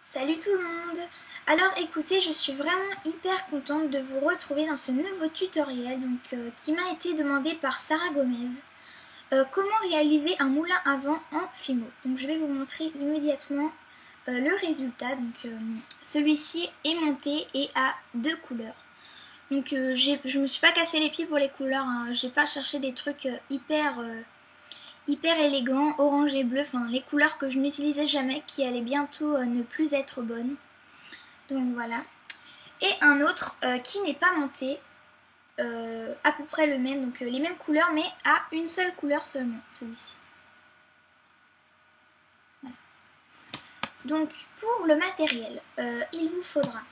Salut tout le monde! Alors écoutez, je suis vraiment hyper contente de vous retrouver dans ce nouveau tutoriel qui m'a été demandé par Sarah Gomez. Comment réaliser un moulin à vent en Fimo. Donc je vais vous montrer immédiatement le résultat. Celui-ci est monté et a deux couleurs. Je me suis pas cassé les pieds pour les couleurs, hein. J'ai pas cherché des trucs hyper élégant, orange et bleu, enfin les couleurs que je n'utilisais jamais, qui allaient bientôt ne plus être bonnes. Donc voilà. Et un autre qui n'est pas monté, à peu près le même, donc les mêmes couleurs, mais à une seule couleur seulement, celui-ci. Voilà. Donc pour le matériel, il vous faudra,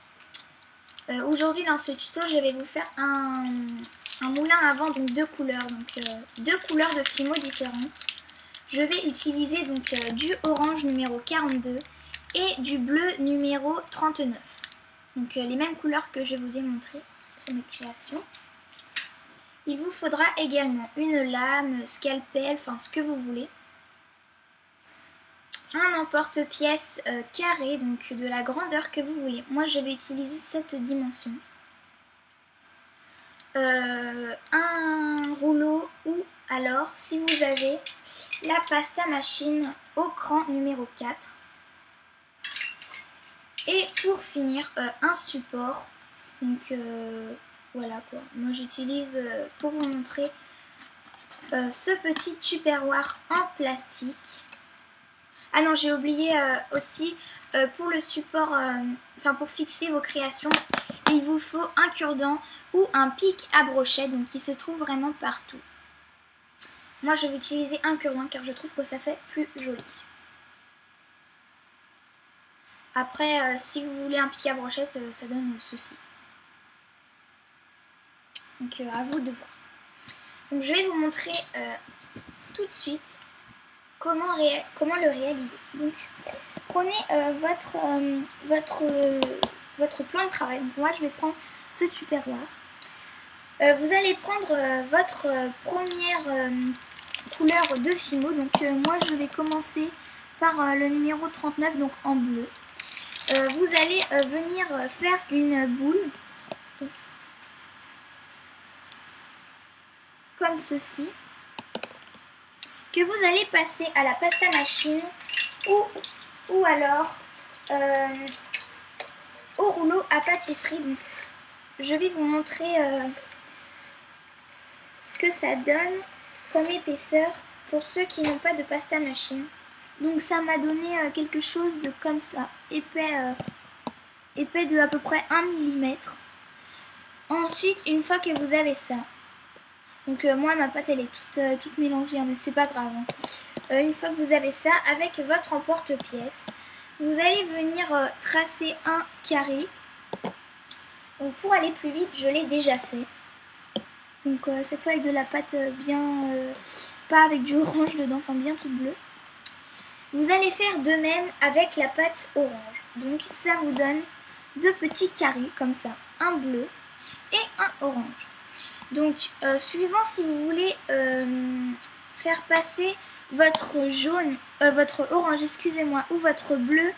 aujourd'hui dans ce tuto, je vais vous faire un moulin à vent, donc deux couleurs, deux couleurs de Fimo différentes. Je vais utiliser du orange numéro 42 et du bleu numéro 39. Donc les mêmes couleurs que je vous ai montrées sur mes créations. Il vous faudra également une lame, scalpel, enfin ce que vous voulez. Un emporte-pièce carré, donc de la grandeur que vous voulez. Moi je vais utiliser cette dimension. Un rouleau ou alors si vous avez la pasta machine au cran numéro 4. Et pour finir, un support. Donc voilà quoi. Moi j'utilise pour vous montrer ce petit tupperware en plastique. Ah non, j'ai oublié aussi pour le support, pour fixer vos créations, il vous faut un cure-dent ou un pic à brochette, donc qui se trouve vraiment partout. Moi je vais utiliser un cure-dent car je trouve que ça fait plus joli. Après, si vous voulez un pic à brochette, ça donne ceci. Donc à vous de voir. Donc je vais vous montrer tout de suite comment le réaliser. Donc prenez votre plan de travail. Donc moi je vais prendre ce tupperware. Vous allez prendre votre première couleur de Fimo. Donc moi je vais commencer par le numéro 39, donc en bleu. Vous allez venir faire une boule. Donc, comme ceci. Que vous allez passer à la pasta machine ou alors au rouleau à pâtisserie. Donc, je vais vous montrer ce que ça donne comme épaisseur pour ceux qui n'ont pas de pasta machine. Donc ça m'a donné quelque chose de comme ça, épais de à peu près 1 mm. Ensuite, une fois que vous avez ça, donc moi ma pâte elle est toute mélangée, hein, mais c'est pas grave. Hein. Une fois que vous avez ça, avec votre emporte-pièce, vous allez venir tracer un carré. Donc pour aller plus vite, je l'ai déjà fait. Donc cette fois avec de la pâte bien, pas avec du orange dedans, enfin bien toute bleue. Vous allez faire de même avec la pâte orange. Donc ça vous donne deux petits carrés comme ça, un bleu et un orange. Donc suivant si vous voulez faire passer votre jaune, votre orange, excusez-moi, ou votre bleu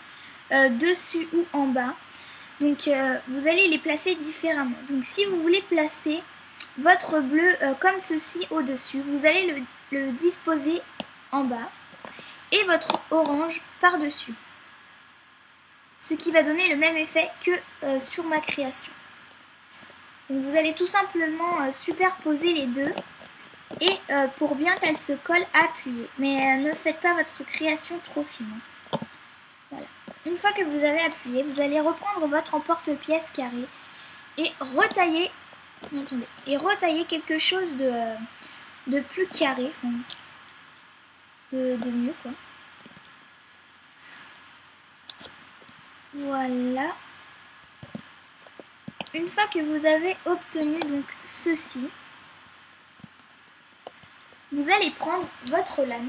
dessus ou en bas. Donc vous allez les placer différemment. Donc si vous voulez placer votre bleu comme ceci au-dessus, vous allez le disposer en bas et votre orange par-dessus. Ce qui va donner le même effet que sur ma création. Donc vous allez tout simplement superposer les deux et pour bien qu'elles se collent, appuyer. Mais ne faites pas votre création trop fine. Voilà. Une fois que vous avez appuyé, vous allez reprendre votre emporte-pièce carré et retailler. Attendez, et retailler quelque chose de plus carré, enfin, de mieux quoi. Voilà. Une fois que vous avez obtenu donc ceci, vous allez prendre votre lame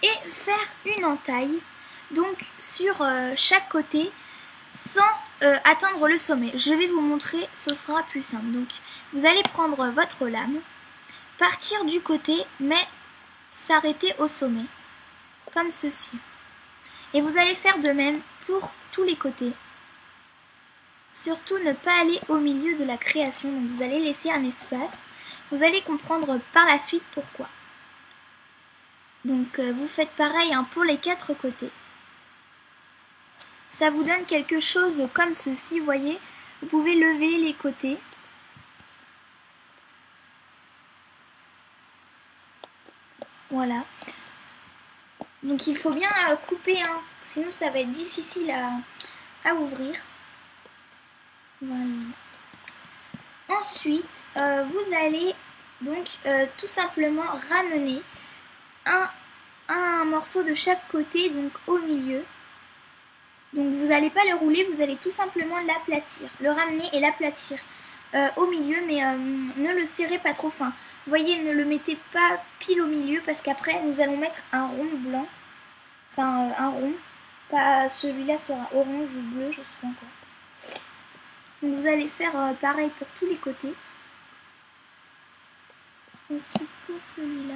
et faire une entaille donc sur chaque côté sans atteindre le sommet. Je vais vous montrer, ce sera plus simple. Donc vous allez prendre votre lame, partir du côté mais s'arrêter au sommet, comme ceci. Et vous allez faire de même pour tous les côtés. Surtout ne pas aller au milieu de la création, donc vous allez laisser un espace. Vous allez comprendre par la suite pourquoi. Donc vous faites pareil pour les 4 côtés. Ça vous donne quelque chose comme ceci, vous voyez. Vous pouvez lever les côtés. Voilà. Donc il faut bien couper, sinon ça va être difficile à ouvrir. Voilà. Ensuite, vous allez donc tout simplement ramener un morceau de chaque côté, donc au milieu. Donc vous n'allez pas le rouler, vous allez tout simplement l'aplatir, le ramener et l'aplatir au milieu, mais ne le serrez pas trop fin. Vous voyez, ne le mettez pas pile au milieu parce qu'après nous allons mettre un rond blanc, enfin un rond, pas celui-là sera orange ou bleu, je sais pas encore. Donc vous allez faire pareil pour tous les côtés. Ensuite pour celui-là.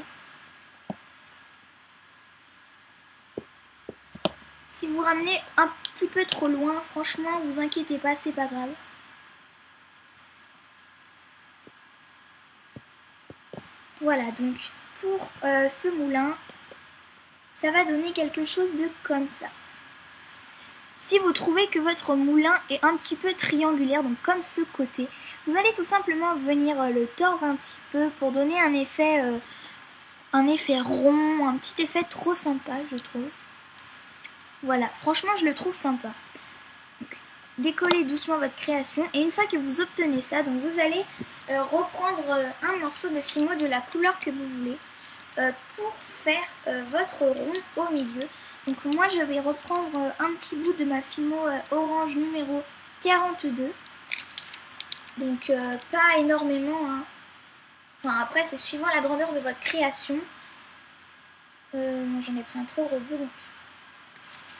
Si vous ramenez un petit peu trop loin, franchement, vous inquiétez pas, c'est pas grave. Voilà, donc pour ce moulin, ça va donner quelque chose de comme ça. Si vous trouvez que votre moulin est un petit peu triangulaire, donc comme ce côté, vous allez tout simplement venir le tordre un petit peu pour donner un effet rond, un petit effet trop sympa, je trouve. Voilà, franchement, je le trouve sympa. Donc, décollez doucement votre création et une fois que vous obtenez ça, donc vous allez reprendre un morceau de Fimo de la couleur que vous voulez pour faire votre rond au milieu. Donc moi je vais reprendre un petit bout de ma Fimo orange numéro 42. Donc pas énormément. Enfin après c'est suivant la grandeur de votre création. Moi j'en ai pris un trop gros bout. Donc.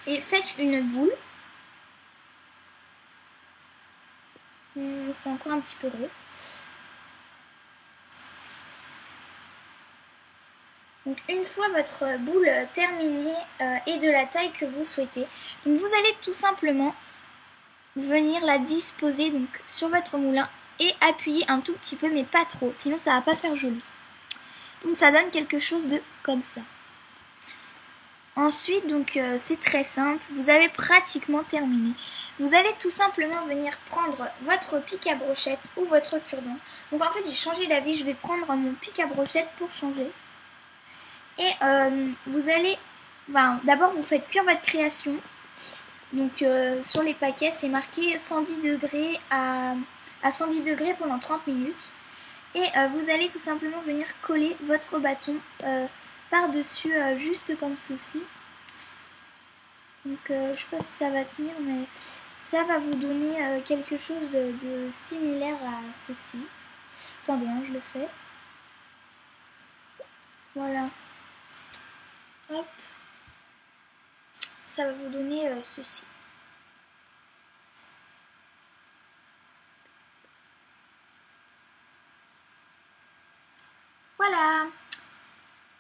Et faites une boule. C'est encore un petit peu gros. Donc une fois votre boule terminée et de la taille que vous souhaitez, donc vous allez tout simplement venir la disposer donc sur votre moulin et appuyer un tout petit peu mais pas trop, sinon ça va pas faire joli. Donc ça donne quelque chose de comme ça. Ensuite donc c'est très simple, vous avez pratiquement terminé. Vous allez tout simplement venir prendre votre pic à brochette ou votre cure-dent. Donc en fait j'ai changé d'avis, je vais prendre mon pic à brochette pour changer. Et vous allez, d'abord vous faites cuire votre création. Donc sur les paquets c'est marqué 110 degrés à 110 degrés pendant 30 minutes. Et vous allez tout simplement venir coller votre bâton par-dessus juste comme ceci. Donc je sais pas si ça va tenir mais ça va vous donner quelque chose de similaire à ceci. Attendez, je le fais. Voilà. Hop. Ça va vous donner ceci. Voilà.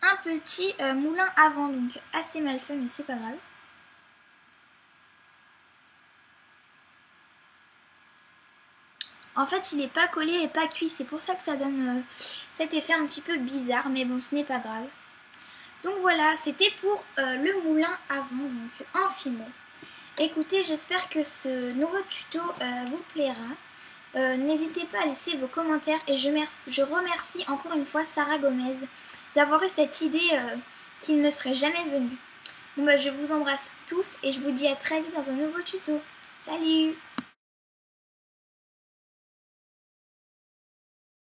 Un petit moulin à vent, donc assez mal fait mais c'est pas grave. En fait il n'est pas collé et pas cuit, c'est pour ça que ça donne cet effet un petit peu bizarre, mais bon ce n'est pas grave. Donc voilà, c'était pour le moulin à vent, donc en Fimo. Écoutez, j'espère que ce nouveau tuto vous plaira. N'hésitez pas à laisser vos commentaires et je remercie encore une fois Sarah Gomez d'avoir eu cette idée qui ne me serait jamais venue. Bon, je vous embrasse tous et je vous dis à très vite dans un nouveau tuto. Salut!